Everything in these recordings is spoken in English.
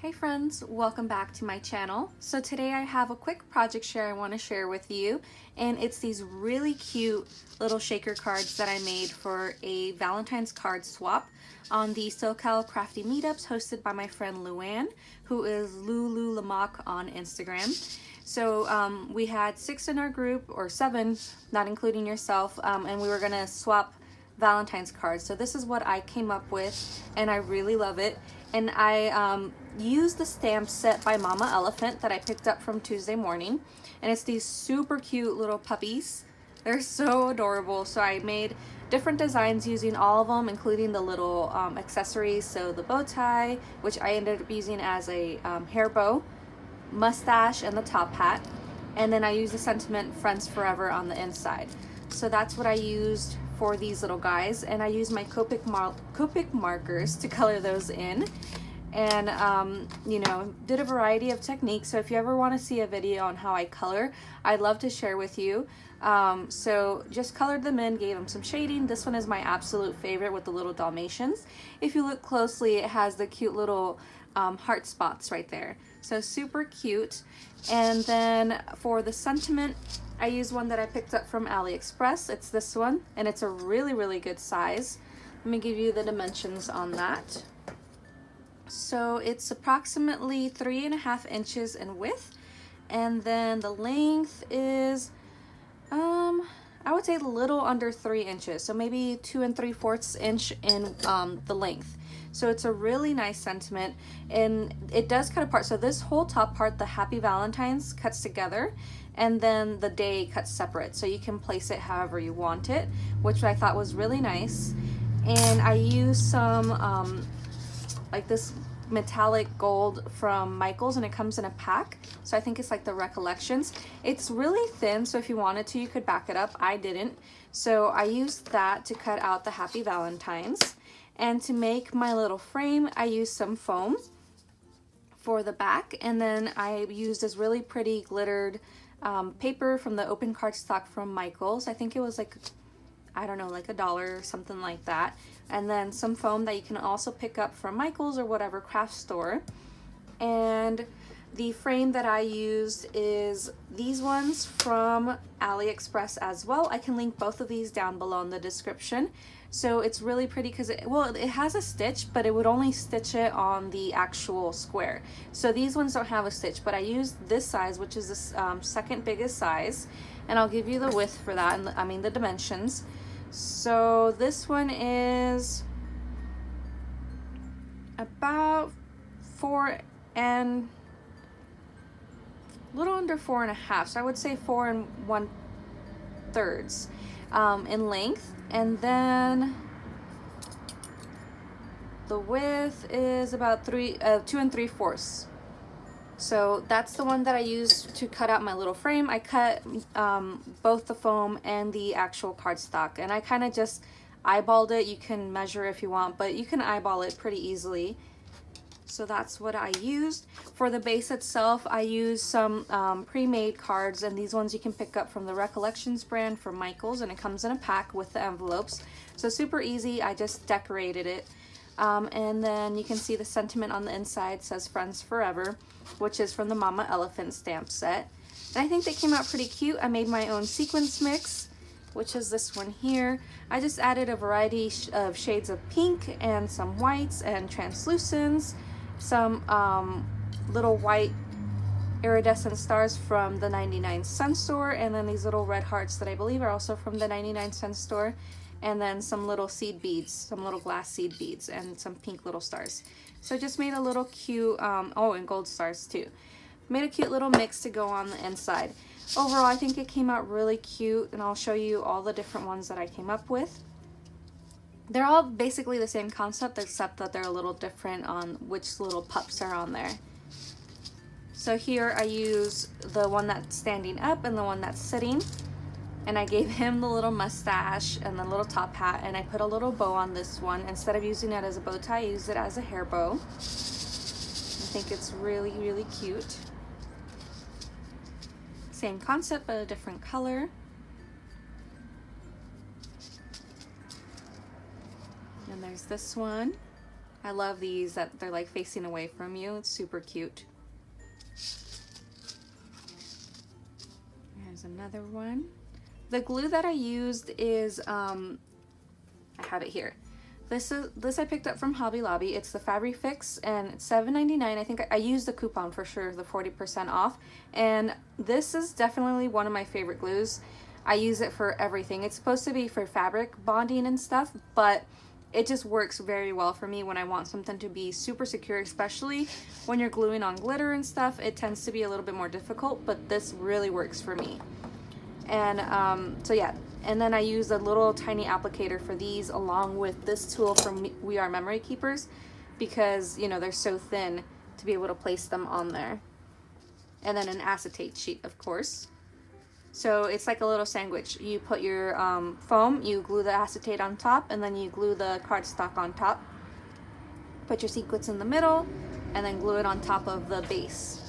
Hey friends, welcome back to my channel. So today I have a quick project share I want to share with you, and it's these really cute little shaker cards that I made for a Valentine's card swap on the SoCal Crafty Meetups hosted by my friend Luann, who is Lulu Lamock on Instagram. So we had 6 in our group, or 7, not including yourself, and we were gonna swap Valentine's cards. So this is what I came up with, and I really love it. And I used the stamp set by Mama Elephant that I picked up from Tuesday morning, and it's these super cute little puppies. They're so adorable. So I made different designs using all of them, including the little accessories. So the bow tie, which I ended up using as a hair bow, mustache, and the top hat. And then I used the sentiment "Friends Forever" on the inside. So that's what I used for these little guys, and I used my Copic markers to color those in, and you know, did a variety of techniques. So if you ever want to see a video on how I color, I'd love to share with you. So just colored them in, gave them some shading. This one is my absolute favorite with the little Dalmatians. If you look closely, it has the cute little heart spots right there, so super cute. And then for the sentiment, I used one that I picked up from AliExpress. It's this one, and it's a really good size. Let me give you the dimensions on that. So it's approximately 3.5 inches in width, and then the length is I would say a little under 3 inches, so maybe 2 3/4 inch in the length. So it's a really nice sentiment, and it does cut apart. So this whole top part, the Happy Valentines, cuts together, and then the day cuts separate. So you can place it however you want it, which I thought was really nice. And I used some like this metallic gold from Michaels, and it comes in a pack. So I think it's like the Recollections. It's really thin, so if you wanted to, you could back it up. I didn't. So I used that to cut out the Happy Valentines. And to make my little frame, I used some foam for the back, and then I used this really pretty glittered paper from the open cardstock from Michaels. I think it was like, I don't know, like $1 or something like that. And then some foam that you can also pick up from Michaels or whatever craft store. And the frame that I used is these ones from AliExpress as well. I can link both of these down below in the description. So it's really pretty because it has a stitch, but it would only stitch it on the actual square. So these ones don't have a stitch, but I used this size, which is the second biggest size, and I'll give you the width for that, and I mean the dimensions. So this one is about 4 and a little under 4.5, so I would say 4 1/3 in length. And then the width is about 2 3/4. So that's the one that I used to cut out my little frame. I cut both the foam and the actual cardstock, and I kind of just eyeballed it. You can measure if you want, but you can eyeball it pretty easily. So that's what I used. For the base itself, I used some pre-made cards, and these ones you can pick up from the Recollections brand from Michaels, and it comes in a pack with the envelopes. So super easy. I just decorated it. And then you can see the sentiment on the inside says "Friends Forever," which is from the Mama Elephant stamp set. And I think they came out pretty cute. I made my own sequins mix, which is this one here. I just added a variety of shades of pink and some whites and translucents, some little white iridescent stars from the 99-cent store, and then these little red hearts that I believe are also from the 99-cent store, and then some little seed beads, some little glass seed beads, and some pink little stars. So just made a little cute, oh, and gold stars too. Made a cute little mix to go on the inside. Overall, I think it came out really cute, and I'll show you all the different ones that I came up with. They're all basically the same concept, except that they're a little different on which little pups are on there. So here I use the one that's standing up and the one that's sitting, and I gave him the little mustache and the little top hat, and I put a little bow on this one. Instead of using it as a bow tie, I used it as a hair bow. I think it's really cute. Same concept, but a different color. And there's this one. I love these that they're like facing away from you. It's super cute. Here's another one. The glue that I used is, I have it here. This I picked up from Hobby Lobby. It's the Fabri-Fix and it's $7.99. I think I used the coupon for sure, the 40% off. And this is definitely one of my favorite glues. I use it for everything. It's supposed to be for fabric bonding and stuff, but it just works very well for me when I want something to be super secure, especially when you're gluing on glitter and stuff. It tends to be a little bit more difficult, but this really works for me. And so yeah, and then I use a little tiny applicator for these along with this tool from We Are Memory Keepers, because you know they're so thin to be able to place them on there. And then an acetate sheet, of course. So it's like a little sandwich. You put your foam, you glue the acetate on top, and then you glue the cardstock on top. Put your sequins in the middle, and then glue it on top of the base.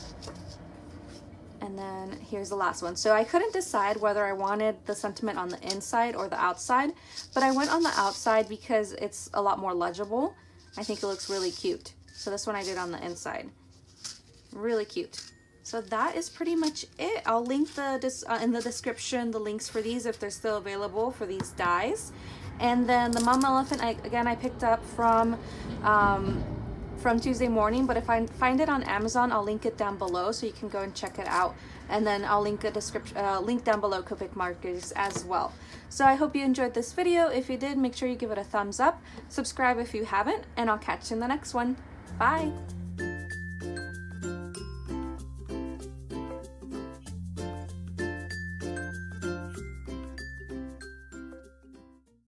And then here's the last one. So I couldn't decide whether I wanted the sentiment on the inside or the outside, but I went on the outside because it's a lot more legible. I think it looks really cute. So this one I did on the inside. Really cute. So that is pretty much it. I'll link in the description the links for these if they're still available for these dies. And then the mom elephant, I picked up from Tuesday Morning, but if I find it on Amazon, I'll link it down below so you can go and check it out. And then I'll link a link down below Copic Markers as well. So I hope you enjoyed this video. If you did, make sure you give it a thumbs up, subscribe if you haven't, and I'll catch you in the next one. Bye!